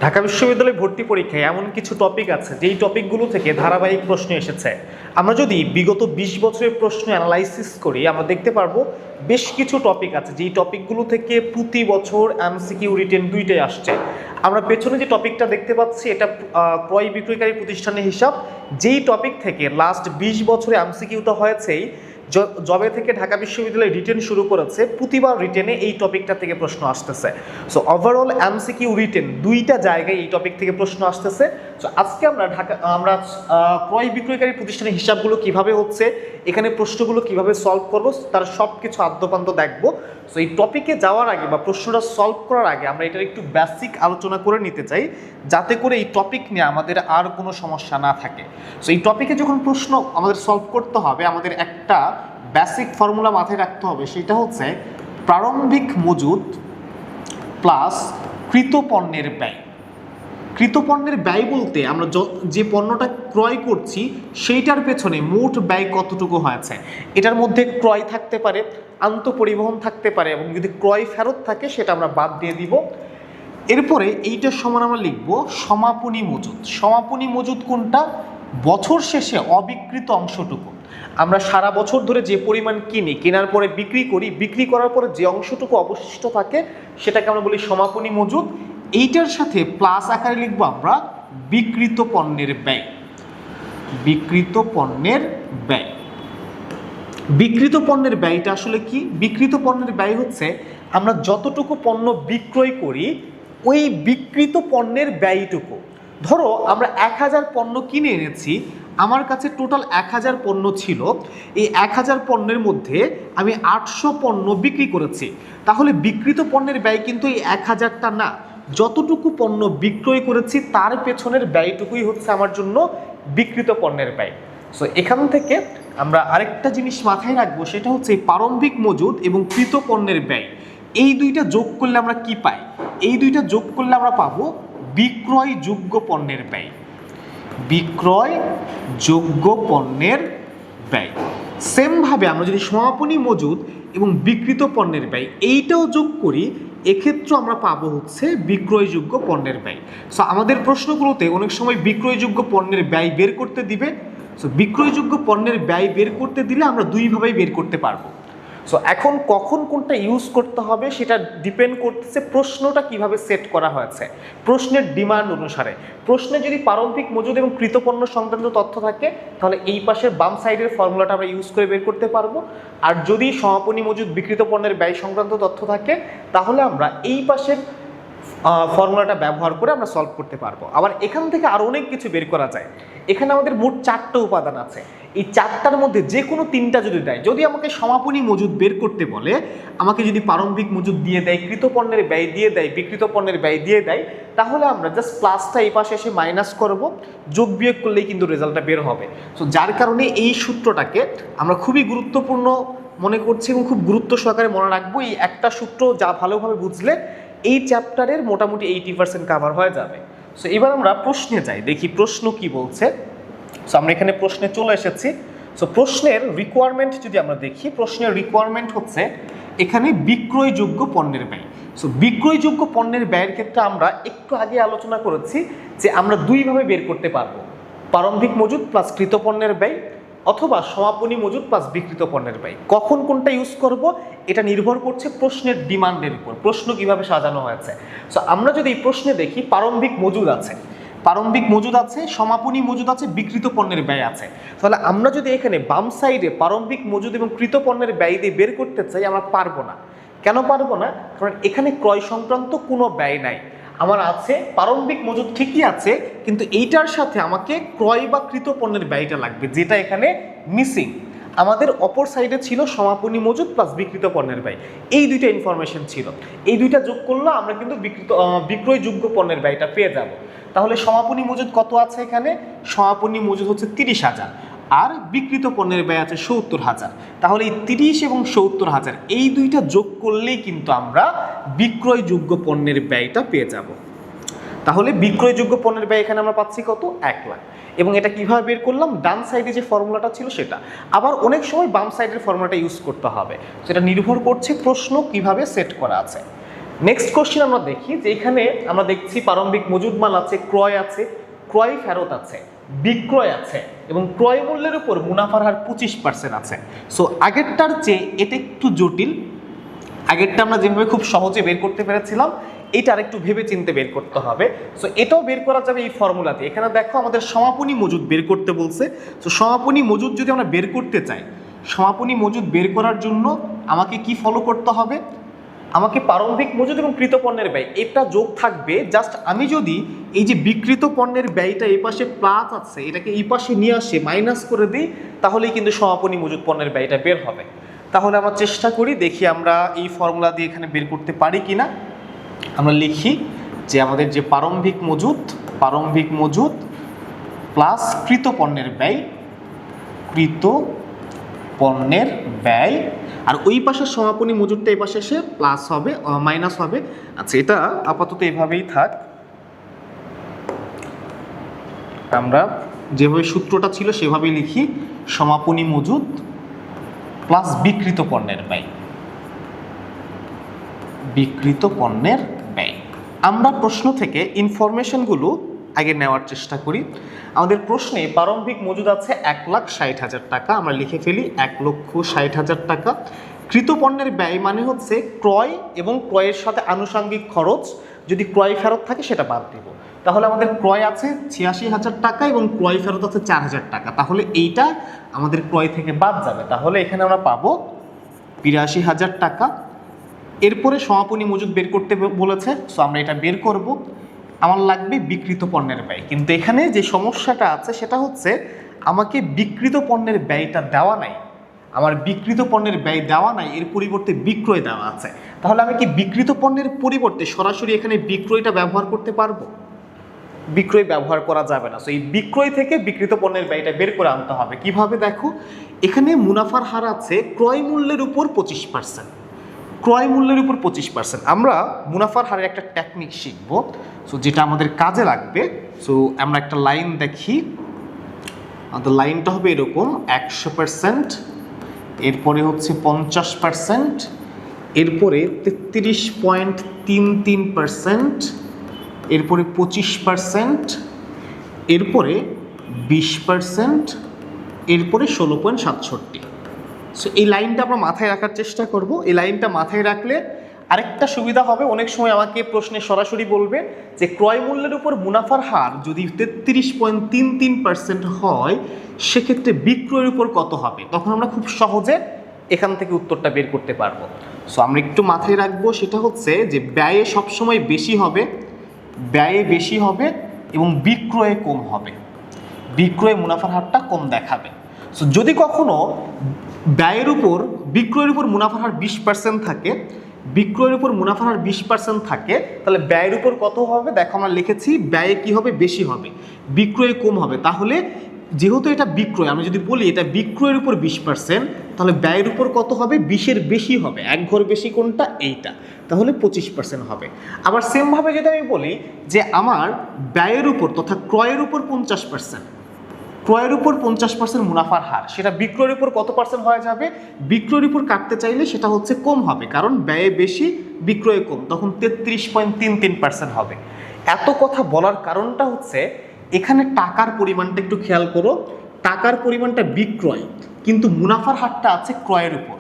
ঢাকা বিশ্ববিদ্যালয় ভর্তি পরীক্ষায় এমন কিছু টপিক আছে যেই টপিকগুলো থেকে ধারাবাহিক প্রশ্ন এসেছে। আমরা যদি বিগত 20 বছরের প্রশ্ন অ্যানালাইসিস করি আমরা দেখতে পারবো বেশ কিছু টপিক আছে যেই টপিকগুলো থেকে প্রতি বছর এমসিকিউ রিটেন দুইটাই আসছে। আমরা পেছনে যে টপিকটা দেখতে পাচ্ছি এটা ক্রয় বিক্রয়কারী প্রতিষ্ঠানের হিসাব, যেই টপিক থেকে লাস্ট 20 বছরে এমসিকিউটা হয়েছেই। জবে থেকে ঢাকা বিশ্ববিদ্যালয় রিটেন শুরু করেছে, প্রতিবার রিটেনে এই টপিকটা থেকে প্রশ্ন আসতেছে। সো ওভারঅল এমসিকিউ রিটেন দুইটা জায়গায় এই টপিক থেকে প্রশ্ন আসতেছে। সো আজকে আমরা ক্রয় বিক্রয়কারী প্রতিষ্ঠানের হিসাবগুলো কিভাবে হচ্ছে, এখানে প্রশ্নগুলো কিভাবে সলভ করব তার সব কিছু আদ্যপান্ত দেখবো। সো এই টপিকে যাওয়ার আগে বা প্রশ্নটা সলভ করার আগে আমরা এটার একটু বেসিক আলোচনা করে নিতে চাই, যাতে করে এই টপিক নিয়ে আমাদের আর কোনো সমস্যা না থাকে। সো এই টপিকে যখন প্রশ্ন আমাদের সলভ করতে হবে আমাদের একটা বেসিক ফর্মুলা মাথায় রাখতে হবে, সেটা হচ্ছে প্রারম্ভিক মজুদ প্লাস কৃতপণ্যের ব্যয়। কৃতপণ্যের ব্যয় বলতে আমরা যে পণ্যটা ক্রয় করছি সেইটার পেছনে মোট ব্যয় কতটুকু হয়েছে। এটার মধ্যে ক্রয় থাকতে পারে, আন্তঃপরিবহন থাকতে পারে, এবং যদি ক্রয় ফেরত থাকে সেটা আমরা বাদ দিয়ে দিব। এরপরে এইটার সমান আমরা লিখব সমাপনী মজুদ। সমাপনী মজুদ কোনটা? বছর শেষে অবিকৃত অংশটুকু। আমরা সারা বছর ধরে যে পরিমাণ কিনি, কেনার পরে বিক্রি করি, বিক্রি করার পরে যে অংশটুকু অবশিষ্ট থাকে সেটাকে আমরা বলি সমাপনী মজুদ। এইটার সাথে প্লাস আকারে লিখবো আমরা বিক্রিত পণ্যের ব্যয়। বিক্রিত পণ্যের ব্যয়। বিক্রিত পণ্যের ব্যয়টা আসলে কি? বিক্রিত পণ্যের ব্যয় হচ্ছে আমরা যতটুকু পণ্য বিক্রয় করি ওই বিক্রিত পণ্যের ব্যয়টুকু। ধরো আমরা 1000 পণ্য কিনে এনেছি, আমার কাছে টোটাল 1000 পণ্য ছিল, এই 1000 পণ্যের মধ্যে আমি 800 পণ্য বিক্রি করেছি। তাহলে বিক্রিত পণ্যের ব্যয় কিন্তু এই 1000টা না, যতটুকু পণ্য বিক্রয় করেছি তার পেছনের ব্যয়টুকুই হচ্ছে আমার জন্য বিক্রিত পণ্যের ব্যয়। সো এখান থেকে আমরা আরেকটা জিনিস মাথায় রাখবো, সেটা হচ্ছে প্রারম্ভিক মজুদ এবং কৃত পণ্যের ব্যয়। এই দুইটা যোগ করলে আমরা কি পাই? এই দুইটা যোগ করলে আমরা পাবো বিক্রয়যোগ্য পণ্যের ব্যয়। বিক্রয়যোগ্য পণ্যের ব্যয়। সেমভাবে আমরা যদি সমাপনী মজুদ এবং বিক্রিত পণ্যের ব্যয় এইটাও যোগ করি, এক্ষেত্রে আমরা পাবো হচ্ছে বিক্রয়যোগ্য পণ্যের ব্যয়। সো আমাদের প্রশ্নগুলোতে অনেক সময় বিক্রয়যোগ্য পণ্যের ব্যয় বের করতে দিবে। সো বিক্রয়যোগ্য পণ্যের ব্যয় বের করতে দিলে আমরা দুইভাবেই বের করতে পারবো। সো এখন কখন কোনটা ইউজ করতে হবে সেটা ডিপেন্ড করতেছে প্রশ্নটা কিভাবে সেট করা হয়েছে, প্রশ্নের ডিমান্ড অনুসারে। প্রশ্নে যদি প্রারম্ভিক মজুদ এবং কৃতপণ্য সংক্রান্ত তথ্য থাকে তাহলে এই পাশের বাম সাইডের ফর্মুলাটা আমরা ইউজ করে বের করতে পারবো। আর যদি সমাপনী মজুদ বিক্রিত পণ্যের ব্যয় সংক্রান্ত তথ্য থাকে তাহলে আমরা এই পাশের ফর্মুলাটা ব্যবহার করে আমরা সলভ করতে পারবো। আবার এখান থেকে আরো অনেক কিছু বের করা যায়। এখানে আমাদের মোট 4টা উপাদান আছে, এই 4টার মধ্যে যে কোনো 3টা যদি দেয়, যদি আমাকে সমাপনী মজুদ বের করতে বলে, আমাকে যদি প্রারম্ভিক মজুদ দিয়ে দেয়, কৃতপণ্যের ব্যয় দিয়ে দেয়, বিক্রিত পণ্যের ব্যয় দিয়ে দেয়, তাহলে আমরা জাস্ট প্লাসটা এই পাশে এসে মাইনাস করব, যোগ বিয়োগ করলেই কিন্তু রেজাল্টটা বের হবে। সো যার কারণে এই সূত্রটাকে আমরা খুবই গুরুত্বপূর্ণ মনে করছি এবং খুব গুরুত্ব সহকারে মনে রাখবো। এই একটা সূত্র যা ভালোভাবে বুঝলে এই চ্যাপ্টারের মোটামুটি 80% কাভার হয়ে যাবে। সো এবার আমরা প্রশ্নে যাই, দেখি প্রশ্ন কি বলছে। সো আমরা এখানে প্রশ্নে চলে এসেছি। সো প্রশ্নের রিকোয়ারমেন্ট যদি আমরা দেখি, প্রশ্নের রিকোয়ারমেন্ট হচ্ছে এখানে বিক্রয়যোগ্য পণ্যের ব্যয়। সো বিক্রয়যোগ্য পণ্যের ব্যয়ের ক্ষেত্রে আমরা একটু আগে আলোচনা করেছি যে আমরা দুইভাবে বের করতে পারবো, প্রারম্ভিক মজুদ প্লাস কৃতপণ্যের ব্যয় অথবা সমাপনী মজুদ প্লাস বিক্রিত পণ্যের ব্যয়। কখন কোনটা ইউজ করব এটা নির্ভর করছে প্রশ্নের ডিমান্ডের উপর, প্রশ্ন কিভাবে সাজানো হয়েছে। সো আমরা যদি এই প্রশ্নে দেখি প্রারম্ভিক মজুদ আছে, প্রারম্ভিক মজুদ আছে, সমাপনী মজুদ আছে, বিক্রিত পণ্যের ব্যয় আছে, তাহলে আমরা যদি এখানে বাম সাইডে প্রারম্ভিক মজুদ এবং কৃত পণ্যের ব্যয় দিয়ে বের করতে চাই আমরা পারবো না। কেন পারবো না? কারণ এখানে ক্রয় সংক্রান্ত কোনো ব্যয় নাই। আমার আছে প্রারম্ভিক মজুদ ঠিকই আছে, কিন্তু এইটার সাথে আমাকে ক্রয় বা কৃত পণ্যের ব্যয়টা লাগবে, যেটা এখানে মিসিং। আমাদের অপর সাইডে ছিল সমাপনী মজুদ প্লাস বিক্রিত পণ্যের ব্যয়, এই দুইটা ইনফরমেশন ছিল। এই দুইটা যোগ করলে আমরা কিন্তু বিক্রয়যোগ্য পণ্যের ব্যয়টা পেয়ে যাব। তাহলে সমাপনী মজুদ কত আছে এখানে? সমাপনী মজুদ হচ্ছে 30,000 আর বিক্রিত পণ্যের ব্যয় আছে 70,000। তাহলে এই 30 এবং 70,000 এই দুইটা যোগ করলেই কিন্তু আমরা বিক্রয়যোগ্য পণ্যের ব্যয়টা পেয়ে যাব। তাহলে বিক্রয়যোগ্য পণ্যের ব্যয় এখানে আমরা পাচ্ছি কত? 1 লাখ। এবং এটা কিভাবে বের করলাম? ডান সাইডে যে ফর্মুলাটা ছিল সেটা। আবার অনেক সময় বাম সাইডের ফর্মুলাটা ইউজ করতে হবে, সেটা নির্ভর করছে প্রশ্ন কিভাবে সেট করা আছে। নেক্সট কোশ্চেন আমরা দেখি যে এখানে আমরা দেখছি প্রারম্ভিক মজুদ মাল আছে, ক্রয় ফেরত আছে, বিক্রয় আছে এবং ক্রয় মূল্যের উপর মুনাফার হার 25% আছে। সো আগেরটার চেয়ে এটা একটু জটিল। আগেরটা আমরা যেভাবে খুব সহজে বের করতে পেরেছিলাম, এটা আর একটু ভেবে চিন্তে বের করতে হবে। সো এটাও বের করা যাবে এই ফর্মুলাতে। এখানে দেখো আমাদের সমাপনী মজুদ বের করতে বলছে। সো সমাপনী মজুদ যদি আমরা বের করতে চাই, সমাপনী মজুদ বের করার জন্য আমাকে কি ফলো করতে হবে? আমাকে প্রারম্ভিক মজুদ এবং কৃত পণ্যের ব্যয় এটা যোগ থাকবে। জাস্ট আমি যদি এই যে বিক্রিত পণ্যের ব্যয়টা এই পাশে প্লাস আছে এটাকে এই পাশে নিয়ে আসে মাইনাস করে দিই, তাহলেই কিন্তু সমাপনী মজুদ পণ্যের ব্যয়টা বের হবে। তাহলে আমরা চেষ্টা করি, দেখি আমরা এই ফর্মুলা দিয়ে এখানে বের করতে পারি কিনা। আমরা লিখি যে আমাদের যে প্রারম্ভিক মজুদ প্লাস কৃত পণ্যের ব্যয়, আর ওই পাশের সমাপনী মজুদটা এই পাশে এসে প্লাস হবে, মাইনাস হবে। আচ্ছা, এটা আপাতত এভাবেই থাক। আমরা যেভাবে সূত্রটা ছিল সেভাবেই লিখি, সমাপনী মজুদ প্লাস বিক্রিত পণ্যের ব্যয়। আমরা প্রশ্ন থেকে ইনফরমেশনগুলো আগে নেওয়ার চেষ্টা করি। আমাদের প্রশ্নে প্রারম্ভিক মজুদ আছে 1,60,000 টাকা, আমরা লিখে ফেলি 1,60,000 টাকা। কৃত পণ্যের ব্যয় মানে হচ্ছে ক্রয় এবং ক্রয়ের সাথে আনুষঙ্গিক খরচ, যদি ক্রয় ফেরত থাকে সেটা বাদ দিব। তাহলে আমাদের ক্রয় আছে 86,000 টাকা এবং ক্রয় ফেরত আছে 4,000 টাকা, তাহলে এইটা আমাদের ক্রয় থেকে বাদ যাবে। তাহলে এখানে আমরা পাবো 82,000 টাকা। এরপরে সমাপনী মজুদ বের করতে বলেছে, সো আমরা এটা বের করব। আমার লাগবে বিক্রিত পণ্যের ব্যয়, কিন্তু এখানে যে সমস্যাটা আছে সেটা হচ্ছে আমাকে বিক্রিত পণ্যের ব্যয়টা দেওয়া নাই। আমার বিক্রিত পণ্যের ব্যয় দেওয়া নাই, এর পরিবর্তে বিক্রয় দেওয়া আছে। তাহলে আমি কি বিক্রিত পণ্যের পরিবর্তে সরাসরি এখানে বিক্রয়টা ব্যবহার করতে পারবো? বিক্রয় ব্যবহার করা যাবে না। সো এই বিক্রয় থেকে বিক্রিত পণ্যের ব্যয়টা বের করে আনতে হবে। কিভাবে? দেখো, এখানে মুনাফার হার আছে ক্রয় মূল্যের উপর 25%। ক্রয় মূল্যের উপর 25%। আমরা মুনাফার হারের একটা টেকনিক শিখব, সো যেটা আমাদের কাজে লাগবে। সো আমরা একটা লাইন দেখি, আমাদের লাইনটা হবে এরকম 100%, এরপরে হচ্ছে 50%, এরপরে 33.33%, এরপরে 25%, এরপরে 20%, এরপরে 16.67। সো এই লাইনটা আমরা মাথায় রাখার চেষ্টা করব। এই লাইনটা মাথায় রাখলে আরেকটা সুবিধা হবে, অনেক সময় আমাকে প্রশ্নে সরাসরি বলবে যে ক্রয় মূল্যের উপর মুনাফার হার যদি 33.33% হয় সেক্ষেত্রে বিক্রয়ের উপর কত হবে, তখন আমরা খুব সহজে এখান থেকে উত্তরটা বের করতে পারবো। সো আমরা একটু মাথায় রাখবো, সেটা হচ্ছে যে ব্যয়ে সবসময় বেশি হবে এবং বিক্রয়ে কম হবে, বিক্রয়ে মুনাফার হারটা কম দেখাবে। সো যদি কখনো বিক্রয়ের উপর মুনাফার হার 20% থাকে, তাহলে ব্যয়ের উপর কত হবে? দেখো আমরা লিখেছি ব্যয়ে কি হবে? বেশি হবে, বিক্রয়ে কম হবে। তাহলে যেহেতু এটা বিক্রয়, আমি যদি বলি এটা বিক্রয়ের উপর 20%, তাহলে ব্যয়ের উপর কত হবে? 20-এর বেশি হবে। এক ঘর বেশি কোনটা? এইটা। তাহলে 25% হবে। আবার সেমভাবে যদি আমি বলি যে আমার ব্যয়ের উপর তথা ক্রয়ের উপর 50%, ক্রয়ের উপর 50% মুনাফার হার, সেটা বিক্রয়ের উপর কত পার্সেন্ট হয়ে যাবে? বিক্রয়ের উপর কাটতে চাইলে সেটা হচ্ছে কম হবে, কারণ ব্যয়ে বেশি বিক্রয়ে কম, তখন 33.33% হবে। এত কথা বলার কারণটা হচ্ছে এখানে টাকার পরিমাণটা একটু খেয়াল করো। টাকার পরিমাণটা বিক্রয়, কিন্তু মুনাফার হারটা আছে ক্রয়ের উপর।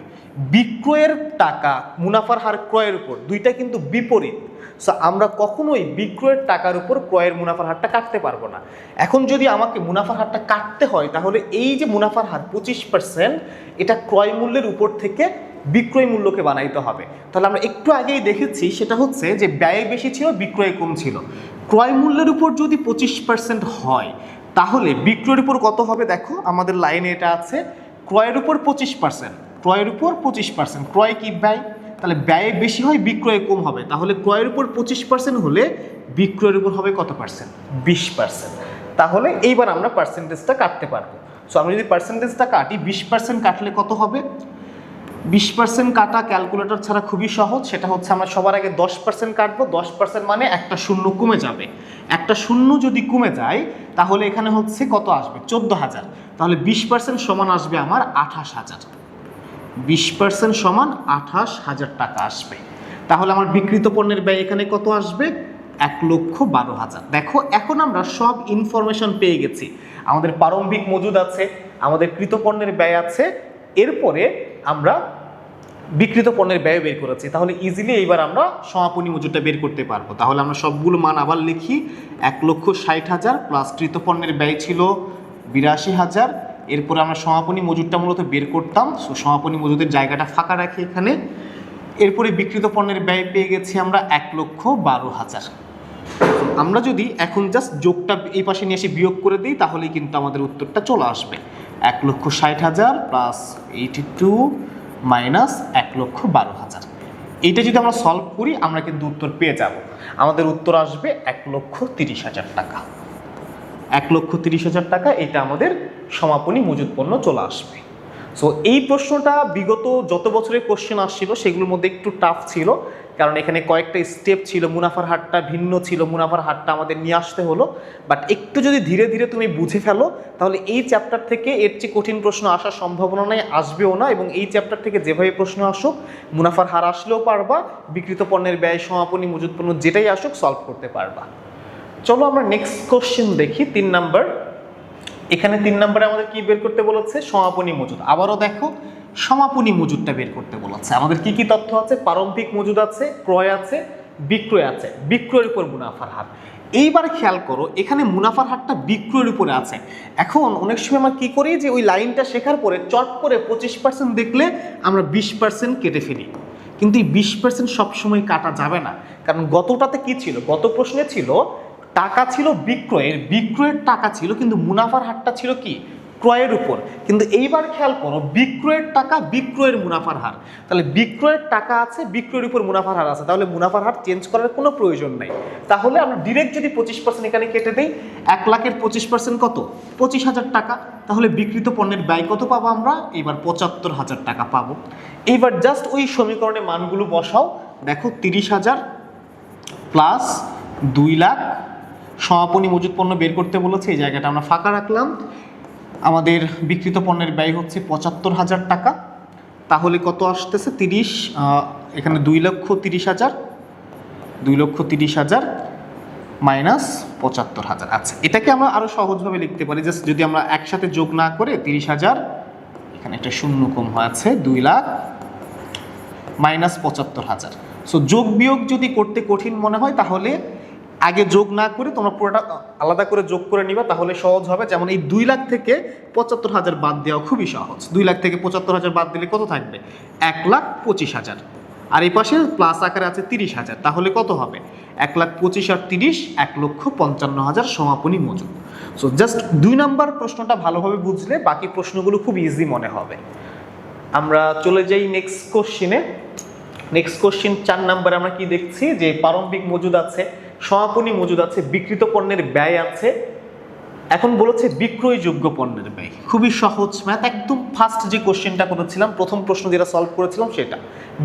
বিক্রয়ের টাকা, মুনাফার হার ক্রয়ের উপর, দুইটা কিন্তু বিপরীত। সো আমরা কখনোই বিক্রয়ের টাকার উপর ক্রয়ের মুনাফার হারটা কাটতে পারবো না। এখন যদি আমাকে মুনাফার হারটা কাটতে হয়, তাহলে এই যে মুনাফার হার 25%, এটা ক্রয় মূল্যের উপর থেকে বিক্রয় মূল্যকে বানাইতে হবে। তাহলে আমরা একটু আগেই দেখেছি, সেটা হচ্ছে যে ব্যয় বেশি ছিল, বিক্রয় কম ছিল। ক্রয় মূল্যের উপর যদি 25% হয়, তাহলে বিক্রয়ের উপর কত হবে? দেখো আমাদের লাইনে এটা আছে, ক্রয়ের উপর 25%, ক্রয় কি? ব্যয়। তাহলে ব্যয় বেশি হয়, বিক্রয় কম হবে। তাহলে ক্রয়ের উপর 25% হলে বিক্রয়ের উপর হবে কত পার্সেন্ট? 20%। তাহলে এইবার আমরা পার্সেন্টেজটা কাটতে পারবো। সো আমরা যদি পার্সেন্টেজটা কাটি, 20% কাটলে কত হবে? 20% কাটা ক্যালকুলেটর ছাড়া খুবই সহজ। সেটা হচ্ছে আমরা সবার আগে 10% কাটবো। 10% মানে একটা শূন্য কমে যাবে। একটা শূন্য যদি কমে যায় তাহলে এখানে হচ্ছে কত আসবে? 14,000। তাহলে 20% সমান আসবে আমার 28,000। 20% সমান 28,000 টাকা আসবে। তাহলে আমার বিক্রিত পণ্যের ব্যয় এখানে কত আসবে? 1,12,000। দেখো এখন আমরা সব ইনফরমেশন পেয়ে গেছি, আমাদের প্রারম্ভিক মজুদ আছে, আমাদের কৃত পণ্যের ব্যয় আছে, এরপরে আমরা বিক্রিত পণ্যের ব্যয় বের করেছি। তাহলে ইজিলি এইবার আমরা সমাপনী মজুদটা বের করতে পারবো। তাহলে আমরা সবগুলো মান আবার লিখি, 1,60,000 প্লাস কৃত পণ্যের ব্যয় ছিল 82,000। এরপরে আমরা সমাপনী মজুদটা মূলত বের করতাম, সো সমাপনী মজুদের জায়গাটা ফাঁকা রাখি এখানে। এরপরে বিক্রিত পণ্যের ব্যয় পেয়ে গেছি আমরা 1,12,000। আমরা যদি এখন জাস্ট যোগটা এই পাশে নিয়ে এসে বিয়োগ করে দিই তাহলেই কিন্তু আমাদের উত্তরটা চলে আসবে, 1,60,000 প্লাস 82 মাইনাস 1,12,000। এইটা যদি আমরা সলভ করি আমরা কিন্তু উত্তর পেয়ে যাব। আমাদের উত্তর আসবে 1,30,000 টাকা। 1,30,000 টাকা এটা আমাদের সমাপনী মজুদ পণ্য চলে আসবে। সো এই প্রশ্নটা বিগত যত বছরের কোশ্চেন আসছিল সেগুলোর মধ্যে একটু টাফ ছিল, কারণ এখানে কয়েকটা স্টেপ ছিল, মুনাফার হারটা ভিন্ন ছিল, মুনাফার হারটা আমাদের নিয়ে আসতে হলো। বাট একটু যদি ধীরে ধীরে তুমি বুঝে ফেলো তাহলে এই চ্যাপ্টার থেকে এর চেয়ে কঠিন প্রশ্ন আসার সম্ভাবনা নেই, আসবেও না। এবং এই চ্যাপ্টার থেকে যেভাবে প্রশ্ন আসুক, মুনাফার হার আসলেও পারবা, বিক্রিত পণ্যের ব্যয়, সমাপনী মজুদ পণ্য যেটাই আসুক সলভ করতে পারবা। চলো আমরা নেক্সট কোশ্চেন দেখি, 3 নাম্বার। এখানে 3 নম্বরে আমাদের কি বের করতে বলেছে? সমাপনী মজুদ। আবারও দেখো সমাপনী মজুদটা বের করতে বলেছে। আমাদের কি কি তথ্য আছে? প্রারম্ভিক মজুদ আছে, ক্রয় আছে, বিক্রয় আছে, বিক্রয়ের উপর মুনাফার হার। এইবার খেয়াল করো এখানে মুনাফার হারটা বিক্রয়ের উপরে আছে। এখন অনেক সময় আমরা কি করি যে ওই লাইনটা শেখার পরে চট করে 25% দেখলে আমরা 20% কেটে ফেলি, কিন্তু এই 20% সবসময় কাটা যাবে না। কারণ গতটাতে কি ছিল? গত প্রশ্নে ছিল টাকা ছিল বিক্রয়ের, বিক্রয়ের টাকা ছিল, কিন্তু মুনাফার হারটা ছিল কি? ক্রয়ের উপর। কিন্তু এইবার খেয়াল করো বিক্রয়ের টাকা, বিক্রয়ের মুনাফার হার। তাহলে বিক্রয়ের টাকা আছে, বিক্রয়ের উপর মুনাফার হার আছে, তাহলে মুনাফার হার চেঞ্জ করার কোনো প্রয়োজন নাই। তাহলে আমরা ডিরেক্ট যদি 25% এখানে কেটে দেই, 1 লাখের 25% কত? 25,000 টাকা। তাহলে বিক্রিত পণ্যের ব্যয় কত পাবো আমরা? এবার 75,000 টাকা পাবো। এইবার জাস্ট ওই সমীকরণে মানগুলো বসাও। দেখো 30,000 প্লাস 2 লাখ, সমাপনী মজুদ পণ্য বের করতে বলেছে, এই জায়গাটা আমরা ফাঁকা রাখলাম। আমাদের বিক্রিত পণ্যের ব্যয় হচ্ছে 75,000 টাকা। তাহলে কত আসতেছে? 30, এখানে 2,30,000, 2,30,000 মাইনাস 75,000। আচ্ছা, এটাকে আমরা আরো সহজভাবে লিখতে পারি, জাস্ট যদি আমরা একসাথে যোগ না করে 30,000, এখানে একটা শূন্য কম হয়েছে, 2 লাখ মাইনাস 75,000। সো যোগ বিয়োগ যদি করতে কঠিন মনে হয় তাহলে আগে যোগ না করে তোমরা পুরোটা আলাদা করে যোগ করে নিবা, তাহলে সহজ হবে। যেমন এই 2 লাখ থেকে 75,000 বাদ দেওয়া খুবই সহজ। 2 লাখ থেকে 75,000 বাদ দিলে কত থাকবে? 1,25,000। আর এই পাশে প্লাস আকারে আছে 30,000, তাহলে কত হবে? 1,25,000 আর 30, 1,55,000 সমাপনী মজুদ। সো জাস্ট 2 নাম্বার প্রশ্নটা ভালোভাবে বুঝলে বাকি প্রশ্নগুলো খুব ইজি মনে হবে। আমরা চলে যাই নেক্সট কোশ্চেনে। নেক্সট কোশ্চেন 4 নাম্বারে আমরা কি দেখছি? যে প্রারম্ভিক মজুদ আছে, সমাপনী মজুদ আছে, বিক্রিত পণ্যের ব্যয় আছে। এখন বলেছে বিক্রয়যোগ্য পণ্যের ব্যয়। খুবই সহজ ম্যাথ, একদম ফার্স্ট যে কোশ্চেনটা করেছিলাম, প্রথম প্রশ্ন যেটা সলভ করেছিলাম সেটা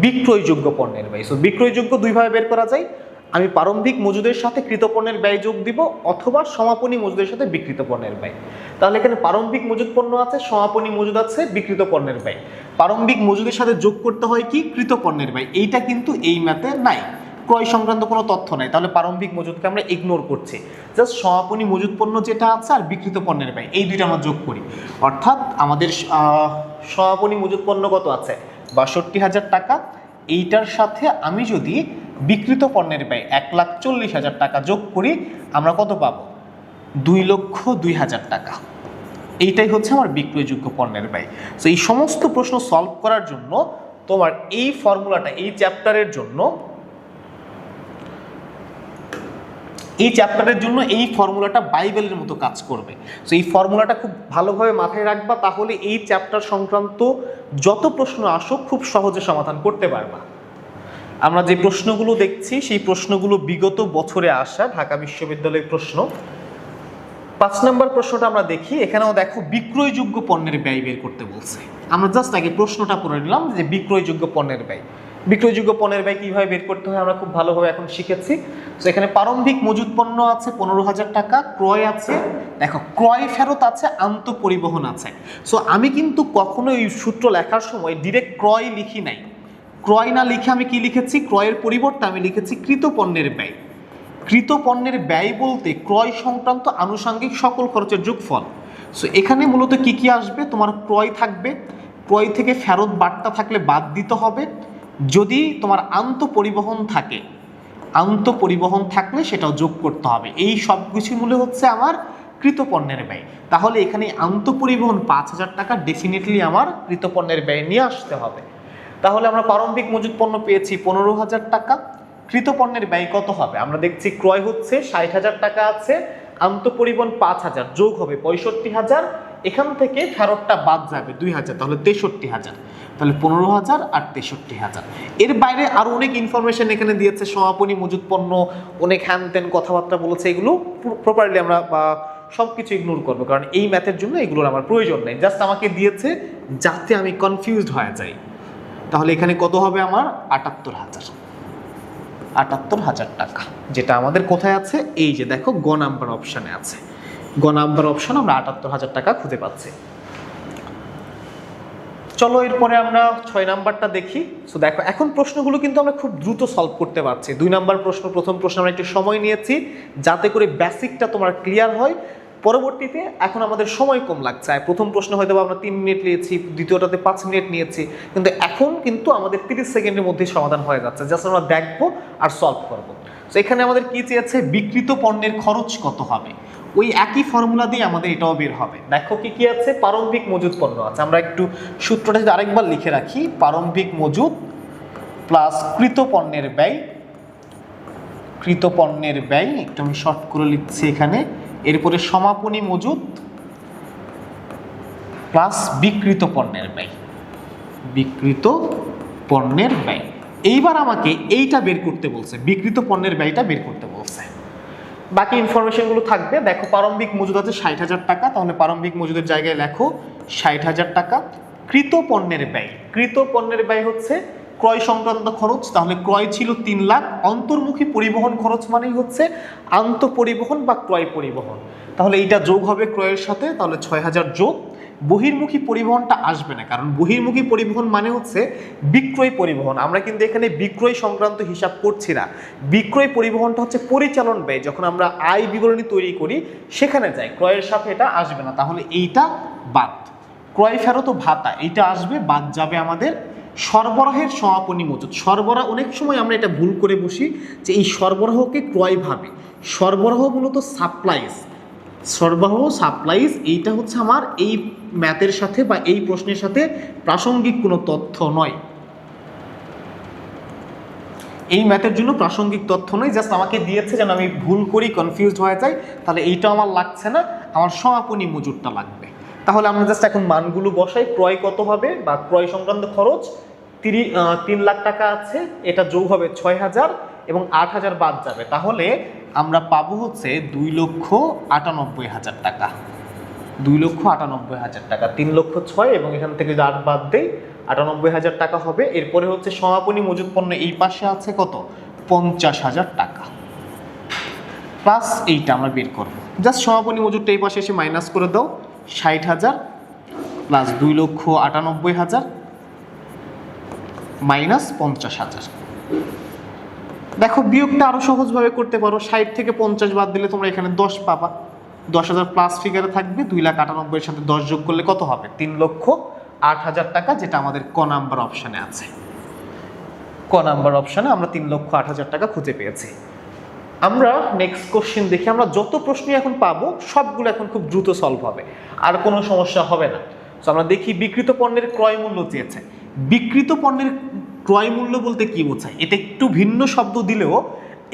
বিক্রয়যোগ্য পণ্যের ব্যয়। সো বিক্রয়যোগ্য দুইভাবে বের করা যায়। আমি প্রারম্ভিক মজুদের সাথে কৃত পণ্যের ব্যয় যোগ দিব, অথবা সমাপনী মজুদের সাথে বিক্রিত পণ্যের ব্যয়। তাহলে এখানে প্রারম্ভিক মজুদ পণ্য আছে, সমাপনী মজুদ আছে, বিক্রিত পণ্যের ব্যয়। প্রারম্ভিক মজুদের সাথে যোগ করতে হয় কি? কৃত পণ্যের ব্যয়। এইটা কিন্তু এই ম্যাথে নাই, ক্রয় সংক্রান্ত কোনো তথ্য নাই। তাহলে প্রারম্ভিক মজুদকে আমরা ইগনোর করছি, জাস্ট সমাপনী মজুদ পণ্য যেটা আছে আর বিক্রিত পণ্যের ব্যয়, এই দুইটা আমরা যোগ করি। অর্থাৎ আমাদের সমাপনী মজুদ পণ্য কত আছে? 62,000 টাকা। এইটার সাথে আমি যদি বিক্রিত পণ্যের ব্যয় 1,40,000 টাকা যোগ করি, আমরা কত পাবো? 2,02,000 টাকা। এইটাই হচ্ছে আমার বিক্রয়যোগ্য পণ্যের ব্যয়। তো এই সমস্ত প্রশ্ন সলভ করার জন্য তোমার এই ফর্মুলাটা, এই চ্যাপ্টারের জন্য এই ফর্মুলাটা বাইবেলের মতো কাজ করবে। সো এই ফর্মুলাটা খুব ভালোভাবে মাথায় রাখবা, তাহলে এই চ্যাপ্টার সংক্রান্ত যত প্রশ্ন আসুক খুব সহজে সমাধান করতে পারবা। আমরা যে প্রশ্নগুলো দেখছি সেই প্রশ্নগুলো বিগত বছরে আসা ঢাকা বিশ্ববিদ্যালয়ের প্রশ্ন। 5 নম্বর প্রশ্নটা আমরা দেখি। এখানেও দেখো বিক্রয়যোগ্য পণ্যের ব্যয় বের করতে বলছে। আমরা জাস্ট আগে প্রশ্নটা পড়ে নিলাম যে বিক্রয়যোগ্য পণ্যের ব্যয়। বিক্রয়যোগ্য পণ্যের ব্যয় কীভাবে বের করতে হয় আমরা খুব ভালোভাবে এখন শিখেছি। তো এখানে প্রারম্ভিক মজুদ পণ্য আছে 15,000 টাকা, ক্রয় আছে, দেখো ক্রয় ফেরত আছে, আন্তঃপরিবহন আছে। সো আমি কিন্তু কখনো এই সূত্র লেখার সময় ডিরেক্ট ক্রয় লিখি নাই, ক্রয় না লিখে আমি কি লিখেছি, ক্রয়ের পরিবর্তে আমি লিখেছি কৃত পণ্যের ব্যয়। কৃত পণ্যের ব্যয় বলতে ক্রয় সংক্রান্ত আনুষঙ্গিক সকল খরচের যোগফল। সো এখানে মূলত কি কি আসবে, তোমার ক্রয় থাকবে, ক্রয় থেকে ফেরত বার্তা থাকলে বাদ দিতে হবে, যদি তোমার আন্তঃপরিবহন থাকে, আন্তঃপরিবহন থাকলে সেটাও যোগ করতে হবে। এই সব কিছু মূলে হচ্ছে আমার কৃত পণ্যের ব্যয়। তাহলে এখানে আন্তঃপরিবহন 5,000 টাকা ডেফিনেটলি আমার কৃত পণ্যের ব্যয় নিয়ে আসতে হবে। তাহলে আমরা প্রারম্ভিক মজুত পণ্য পেয়েছি 15,000 টাকা, কৃত পণ্যের ব্যয় কত হবে, আমরা দেখছি ক্রয় হচ্ছে 60,000 টাকা আছে, আন্তঃপরিবহন 5,000 যোগ হবে 65,000, এখান থেকে ফেরতটা বাদ যাবে 2,000, তাহলে 63,000, তাহলে 15,000 আর 63,000। এর বাইরে আরো অনেক ইনফরমেশন এখানে দিয়েছে, সমাপনী মজুত পণ্য, অনেক হ্যান ত্যান কথাবার্তা বলেছে, এগুলো প্রপারলি আমরা সব কিছু ইগনোর করবো, কারণ এই ম্যাথের জন্য এগুলোর আমার প্রয়োজন নেই, জাস্ট আমাকে দিয়েছে যাতে আমি কনফিউজড হয়ে যাই। তাহলে এখানে কত হবে আমার 78,000 টাকা, যেটা আমাদের কোথায় আছে, এই যে দেখো গ নাম্বার অপশানে আছে, গ নাম্বার অপশন আমরা 78,000 টাকা খুঁজে পাচ্ছি। চলো এরপরে আমরা 6 নাম্বারটা দেখি। সো দেখো এখন প্রশ্নগুলো কিন্তু আমরা খুব দ্রুত সলভ করতে পারছি। 2 নাম্বার প্রশ্ন, প্রথম প্রশ্ন আমরা একটু সময় নিয়েছি যাতে করে বেসিকটা তোমার ক্লিয়ার হয়, পরবর্তীতে এখন আমাদের সময় কম লাগছে। প্রথম প্রশ্ন হয়তো আমরা 3 মিনিট নিয়েছি, দ্বিতীয়টাতে 5 মিনিট নিয়েছি, কিন্তু এখন কিন্তু আমাদের 30 সেকেন্ডের মধ্যে সমাধান হয়ে যাচ্ছে, জাস্ট আমরা দেখবো আর সলভ করবো। তো এখানে আমাদের কি চেয়েছে, বিকৃত পণ্যের খরচ কত হবে, ওই একই ফর্মুলা দিয়ে আমাদের এটাও বের হবে। দেখো কি কি আছে, প্রারম্ভিক মজুত পণ্য আছে, আমরা একটু সূত্রটা যদি আরেকবার লিখে রাখি, প্রারম্ভিক মজুত প্লাস কৃত পণ্যের ব্যয়, কৃত পণ্যের ব্যয় একটু আমি শর্ট করে লিখছি এখানে, এরপরে সমাপনী মজুত প্লাস বিকৃত পণ্যের ব্যয়, বিকৃত পণ্যের ব্যয়। এইবার আমাকে এইটা বের করতে বলছে, বিকৃত পণ্যের ব্যয়টা বের করতে বলছে। বাকি ইনফরমেশনগুলো থাকবে। দেখো প্রারম্ভিক মজুদ আছে 60,000 টাকা, তাহলে প্রারম্ভিক মজুদের জায়গায় লেখো 60,000 টাকা। কৃত পণ্যের ব্যয়, কৃত পণ্যের ব্যয় হচ্ছে ক্রয় সংক্রান্ত খরচ, তাহলে ক্রয় ছিল 3 লাখ, অন্তর্মুখী পরিবহন খরচ মানেই হচ্ছে আন্তঃপরিবহন বা ক্রয় পরিবহন, তাহলে এইটা যোগ হবে ক্রয়ের সাথে, তাহলে 6,000 যোগ। বহির্মুখী পরিবহনটা আসবে না, কারণ বহির্মুখী পরিবহন মানে হচ্ছে বিক্রয় পরিবহন, আমরা কিন্তু এখানে বিক্রয় সংক্রান্ত হিসাব করছি না। বিক্রয় পরিবহনটা হচ্ছে পরিচালন ব্যয়, যখন আমরা আয় বিবরণী তৈরি করি সেখানে যাই, ক্রয়ের সাথে এটা আসবে না, তাহলে এইটা বাদ। ক্রয় ফেরত ও ভাতা এইটা আসবে, বাদ যাবে আমাদের সরবরাহের সমাপনী মজুদ। সরবরাহ, অনেক সময় আমরা এটা ভুল করে বসি যে এই সরবরাহকে ক্রয় ভাবে, সরবরাহ মূলত সাপ্লাইজ, সরবরাহ সাপ্লাইজ, এইটা হচ্ছে আমার এই ম্যাথের সাথে বা এই প্রশ্নের সাথে প্রাসঙ্গিক কোনো তথ্য নয়, এই ম্যাথের জন্য প্রাসঙ্গিক তথ্য নয়, জাস্ট আমাকে দিয়েছে যেন আমি ভুল করি, কনফিউজড হয়ে যাই, তাহলে এইটা আমার লাগছে না, আমার সমাপনী মজুরটা লাগবে। তাহলে আমরা জাস্ট এখন মানগুলো বসাই, ক্রয় কত হবে বা ক্রয় সংক্রান্ত খরচ 3 লাখ টাকা আছে, এটা যোগ হবে 6,000 এবং 8,000 বাদ যাবে, তাহলে আমরা পাবো হচ্ছে 2,98,000 টাকা, 2,98,000 টাকা, 3,06,000 এবং এখান থেকে 8 বাদ দেই 98,000 টাকা হবে। এরপরে হচ্ছে সমাপনী মজুত পণ্য এই পাশে আছে কত, 50,000 টাকা, প্লাস এইটা আমরা বের করবো, জাস্ট সমাপনী মজুরটা এই পাশে এসে মাইনাস করে দাও, 60,000 প্লাস 2,98,000 মাইনাস 50,000। দেখো বিয়োগটা আরো সহজভাবে করতে পারো, 60 থেকে 50 বাদ দিলে তোমরা এখানে 10 পাবা, 10,000 প্লাস ফিগারে থাকবে, 2,98,000 সাথে 10 যোগ করলে কত হবে, 3,08,000 টাকা, যেটা আমাদের ক নাম্বার অপশানে আছে। ক নাম্বার অপশানে আমরা 3,08,000 টাকা খুঁজে পেয়েছি। আমরা নেক্সট কোশ্চেন দেখি, আমরা যত প্রশ্নই এখন পাবো সবগুলো এখন খুব দ্রুত সলভ হবে, আর কোনো সমস্যা হবে না। তো আমরা দেখি বিকৃত পণ্যের ক্রয় মূল্য চেয়েছে। বিকৃত পণ্যের ক্রয় মূল্য বলতে কি বোঝায়, এটা একটু ভিন্ন শব্দ দিলেও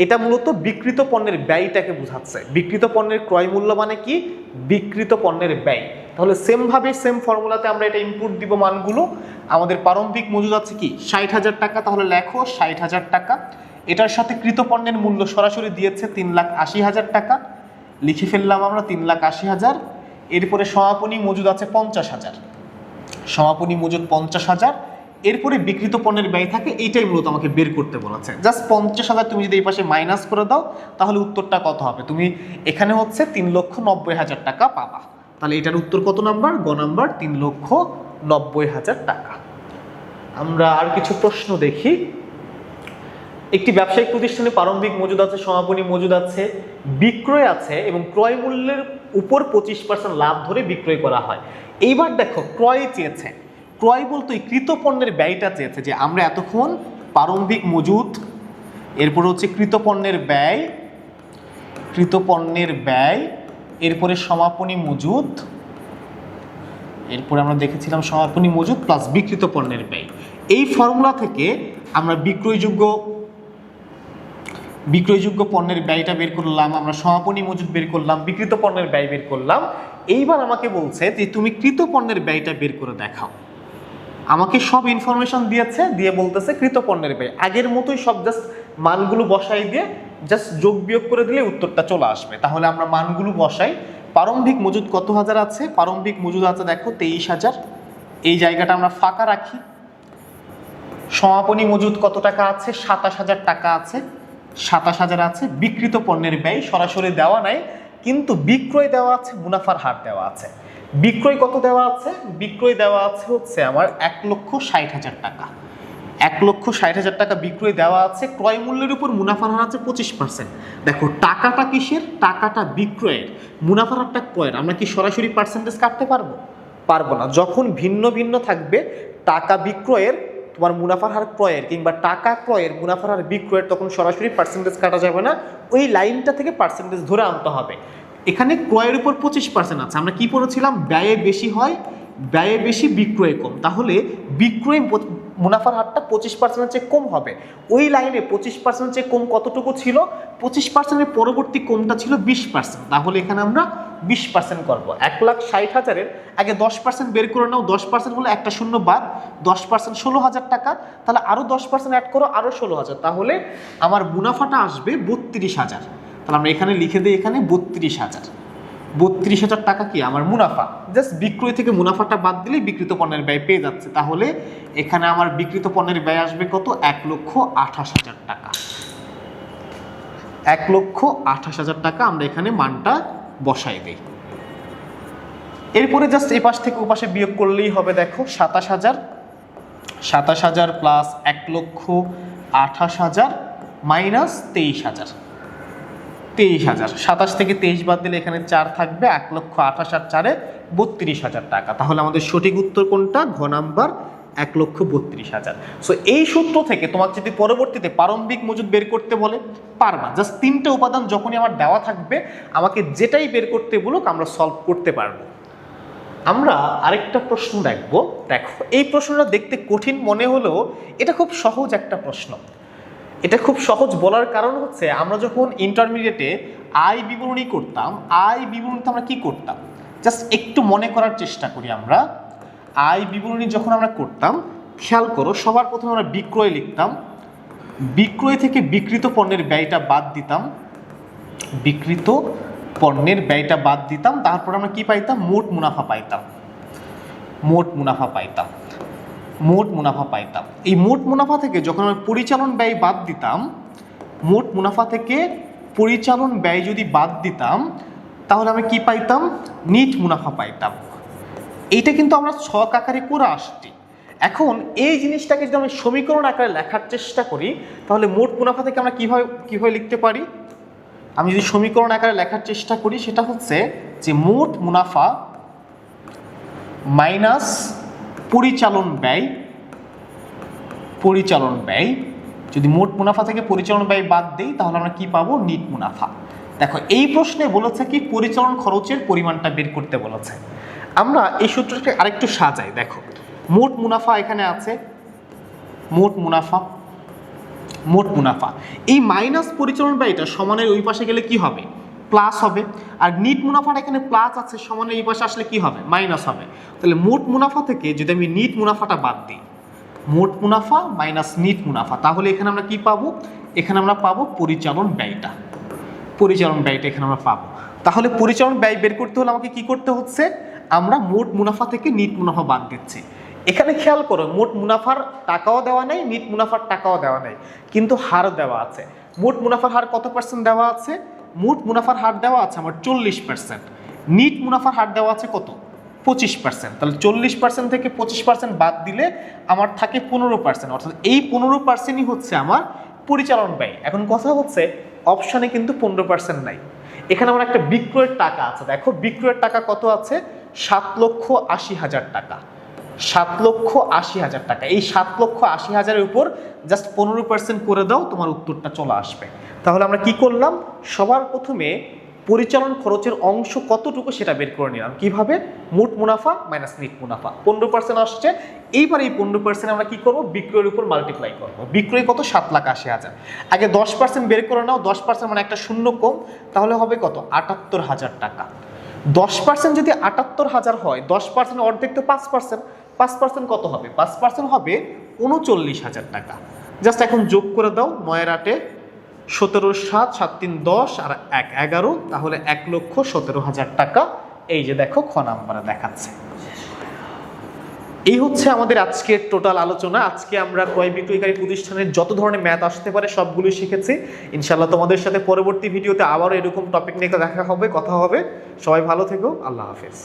এটা মূলত বিকৃত পণ্যের ব্যয়টাকে বোঝাচ্ছে। বিকৃত পণ্যের ক্রয় মূল্য মানে কি, বিকৃত পণ্যের ব্যয়। তাহলে সেম ভাবে সেম ফর্মুলাতে আমরা এটা ইনপুট দিব মানগুলো। আমাদের প্রারম্ভিক মজুদ আছে কি 60,000 টাকা, তাহলে লেখো 60,000 টাকা, এটার সাথে কৃত পণ্যের মূল্য সরাসরি দিয়েছে 3,80,000 টাকা, লিখে ফেললাম আমরা 3,80,000। এরপরে সমাপনী মজুদ আছে 50,000, সমাপনী মজুদ 50,000, এরপরে বিকৃত পণ্যের ব্যয় থাকে, এইটাই মূলত আমাকে বের করতে বলেছে। জাস্ট 50,000 তুমি যদি এই পাশে মাইনাস করে দাও তাহলে উত্তরটা কত হবে, তুমি এখানে হচ্ছে 3,90,000 টাকা পাবা। তাহলে এটার উত্তর কত নাম্বার, গ নাম্বার 3,90,000 টাকা। আমরা আর কিছু প্রশ্ন দেখি। একটি ব্যবসায়িক প্রতিষ্ঠানে প্রারম্ভিক মজুদ আছে, সমাপনী মজুদ আছে, বিক্রয় আছে এবং ক্রয় মূল্যের উপর 25% লাভ ধরে বিক্রয় করা হয়। এইবার দেখো ক্রয় চেয়েছে, ক্রয় বলতে কৃত পণ্যের ব্যয়টা চেয়েছে, যে আমরা এতক্ষণ প্রারম্ভিক মজুদ, এরপর হচ্ছে কৃত পণ্যের ব্যয়, কৃত পণ্যের ব্যয়, এরপরে সমাপনী মজুদ, এরপরে আমরা দেখেছিলাম সমাপনী মজুদ প্লাস বিক্রিত পণ্যের ব্যয়। এই ফর্মুলা থেকে আমরা বিক্রয়যোগ্য পণ্যের ব্যয়টা বের করলাম, আমরা সমাপনী মজুদ বের করলাম, বিক্রিত পণ্যের ব্যয় বের করলাম। এইবার আমাকে বলছে যে তুমি কৃত পণ্যের ব্যয়টা বের করে দেখাও। আমাকে সব ইনফরমেশন দিয়েছে, দিয়ে বলতেছে কৃত পণ্যের ব্যয়। আগের মতোই সব জাস্ট মানগুলো বসাই দিয়ে জাস্ট যোগ বিয়োগ করে দিলে উত্তরটা চলে আসবে। তাহলে আমরা মানগুলো বসাই। প্রারম্ভিক মজুদ কত হাজার আছে? প্রারম্ভিক মজুদ আছে দেখো 23,000, এই জায়গাটা আমরা ফাঁকা রাখি। সমাপনী মজুদ কত টাকা আছে? 27,000 টাকা আছে, 27,000 আছে। বিক্রিত পণ্যের ব্যয় সরাসরি দেওয়া নাই, কিন্তু বিক্রয় দেওয়া আছে, মুনাফার হার দেওয়া আছে। বিক্রয় কত দেওয়া আছে? বিক্রয় দেওয়া আছে হচ্ছে আমার 1,60,000 টাকা, 1,60,000 টাকা বিক্রয় দেওয়া আছে। ক্রয় মূল্যের উপর মুনাফার হার আছে 25%। দেখো টাকাটা কিসের? টাকাটা বিক্রয়ের, মুনাফার হারটা ক্রয়ের। আমরা কি সরাসরি পার্সেন্টেজ কাটতে পারবো? পারবো না। যখন ভিন্ন ভিন্ন থাকবে, টাকা বিক্রয়ের তোমার মুনাফার হার ক্রয়ের, কিংবা টাকা ক্রয়ের মুনাফার হার বিক্রয়ের, তখন সরাসরি পার্সেন্টেজ কাটা যাবে না, ওই লাইনটা থেকে পার্সেন্টেজ ধরে আনতে হবে। এখানে ক্রয়ের উপর 25% আছে। আমরা কি পড়েছিলাম? ব্যয়ে বেশি হয়, ব্যয়ে বেশি বিক্রয় কম, তাহলে বিক্রয় মুনাফার হারটা 25%-এর চেয়ে কম হবে। ওই লাইনে 25%-এর চেয়ে কম কতটুকু ছিল? 25%-এর পরবর্তী কমটা ছিল 20%। তাহলে এখানে আমরা 20% করবো। 1,60,000-এর আগে 10% বের করে নাও। 10% হলো একটা শূন্য বাদ, 10% 16,000 টাকা। তাহলে আরও 10% অ্যাড করো, আরও 16,000। তাহলে আমার মুনাফাটা আসবে 32,000। তাহলে আমরা এখানে লিখে দিই, এখানে 32,000। 32,000 টাকা কি আমার মুনাফা। জাস্ট বিক্রয় থেকে মুনাফাটা বাদ দিলেই বিক্রিত পণ্যের ব্যয় পেয়ে যাচ্ছে। তাহলে এখানে আমার বিক্রিত পণ্যের ব্যয় আসবে কত? 1,28,000 টাকা। 1,28,000 টাকা আমরা এখানে মানটা বসাই দিই। এরপরে জাস্ট এই পাশ থেকে ওপাশে বিয়োগ করলেই হবে। দেখো 27,000 প্লাস 1,28,000 মাইনাস 23,000। 27,000 থেকে 23 বাদ দিলে এখানে 4 থাকবে। 1,28,000 4-এ 32,000 টাকা। তাহলে আমাদের সঠিক উত্তর কোনটা? ঘ নাম্বার, 1,32,000। সো এই সূত্র থেকে তোমাকে যদি পরবর্তীতে প্রারম্ভিক মজুদ বের করতে বলে, পারবা। জাস্ট 3টে উপাদান যখনই আমার দেওয়া থাকবে, আমাকে যেটাই বের করতে বলুক আমরা সলভ করতে পারবো। আমরা আরেকটা প্রশ্ন দেখবো। দেখো এই প্রশ্নটা দেখতে কঠিন মনে হলেও এটা খুব সহজ একটা প্রশ্ন। এটা খুব সহজ বলার কারণ হচ্ছে, আমরা যখন ইন্টারমিডিয়েটে আয় বিবরণী করতাম, আয় বিবরণীতে আমরা কি করতাম? জাস্ট একটু মনে করার চেষ্টা করি। আমরা আয় বিবরণী যখন আমরা করতাম, খেয়াল করো, সবার প্রথমে আমরা বিক্রয় লিখতাম, বিক্রয় থেকে বিক্রিত পণ্যের ব্যয়টা বাদ দিতাম, বিক্রিত পণ্যের ব্যয়টা বাদ দিতাম। তারপর আমরা কি পাইতাম? মোট মুনাফা পাইতাম, মোট মুনাফা পাইতাম, মোট মুনাফা পাইতাম। এই মোট মুনাফা থেকে যখন আমরা পরিচালন ব্যয় বাদ দিতাম, মোট মুনাফা থেকে পরিচালন ব্যয় যদি বাদ দিতাম, তাহলে আমরা কি পাইতাম? নিট মুনাফা পাইতাম। এইটা কিন্তু আমরা ছক আকারে করে আসছি। এখন এই জিনিসটাকে যদি আমি সমীকরণ আকারে লেখার চেষ্টা করি, তাহলে মোট মুনাফা থেকে আমরা কিভাবে লিখতে পারি? আমি যদি সমীকরণ আকারে লেখার চেষ্টা করি, সেটা হচ্ছে যে মোট মুনাফা মাইনাস পরিচালন ব্যয়, পরিচালন ব্যয়। যদি মোট মুনাফা থেকে পরিচালন ব্যয় বাদ দেই, তাহলে আমরা কি পাবো? নিট মুনাফা। দেখো এই প্রশ্নে বলেছে কি? পরিচালন খরচের পরিমাণটা বের করতে বলেছে। আমরা এই সূত্রটাকে আরেকটু সাজাই। দেখো মোট মুনাফা এখানে আছে, মোট মুনাফা, মোট মুনাফা। এই মাইনাস পরিচালন ব্যয়টা সমানের ওই পাশে গেলে কি হবে? প্লাস হবে। আর নিট মুনাফাটা এখানে প্লাস আছে, সমানের এই পাশে আসলে কি হবে? মাইনাস হবে। তাহলে মোট মুনাফা থেকে যদি আমি নিট মুনাফাটা বাদ দিই, মোট মুনাফা মাইনাস নিট মুনাফা, তাহলে এখানে আমরা কি পাবো? এখানে আমরা পাবো পরিচালন ব্যয়টা, পরিচালন ব্যয়টা এখানে আমরা পাবো। তাহলে পরিচালন ব্যয় বের করতে হলে আমাকে কি করতে হচ্ছে? আমরা মোট মুনাফা থেকে নিট মুনাফা বাদ দিচ্ছি। এখানে খেয়াল করো, মোট মুনাফার টাকাও দেওয়া নেই, নিট মুনাফার টাকাও দেওয়া নেই, কিন্তু হার দেওয়া আছে। মোট মুনাফার হার কত পার্সেন্ট দেওয়া আছে? মোট মুনাফার হার দেওয়া আছে আমার 40%। নিট মুনাফার হার দেওয়া আছে কত? 25%। তাহলে 40% থেকে 25% বাদ দিলে আমার থাকে 15%, অর্থাৎ এই 15%ই হচ্ছে আমার পরিচালন ব্যয়। এখন কথা হচ্ছে অপশনে কিন্তু 15% নাই, এখানে আমার একটা বিক্রয়ের টাকা আছে। দেখো বিক্রয়ের টাকা কত আছে, 7,80,000 টাকা। 7,80,000 টাকা। এই 7,80,000-এর উপর জাস্ট 15% করে দাও, তোমার উত্তরটা চলে আসবে। তাহলে আমরা কি করলাম, সবার প্রথমে পরিচালন খরচের অংশ কতটুকু সেটা বের করে নিলাম। কিভাবে, মোট মুনাফা মাইনাস নেট মুনাফা 15% আসছে। এইবার এই 15% আমরা কি করব, বিক্রয়ের উপর মাল্টিপ্লাই করব। বিক্রয় কত, 7,80,000। আগে 10% বের করে নাও, 10% মানে একটা শূন্য কম, তাহলে হবে কত, 78,000 টাকা। 10% যদি 78,000 হয়, 10% অর্ধেক তো 5%, 5% কত হবে, 5% হবে 39,000 টাকা। জাস্ট এখন যোগ করে দাও, 9-8 17 7 7 3 10 আর 1 11, তাহলে 1,17,000 টাকা। এই যে দেখো খ নাম্বারে দেখাচ্ছে। এই হচ্ছে আমাদের আজকের টোটাল আলোচনা। আজকে আমরা ক্রয় বিক্রয়কারী প্রতিষ্ঠানের যত ধরনের ম্যাথ আসতে পারে সবগুলোই শিখেছি। ইনশাআল্লাহ তোমাদের সাথে পরবর্তী ভিডিওতে আবারও এরকম টপিক নিয়ে দেখা হবে, কথা হবে। সবাই ভালো থেকো, আল্লাহ হাফেজ।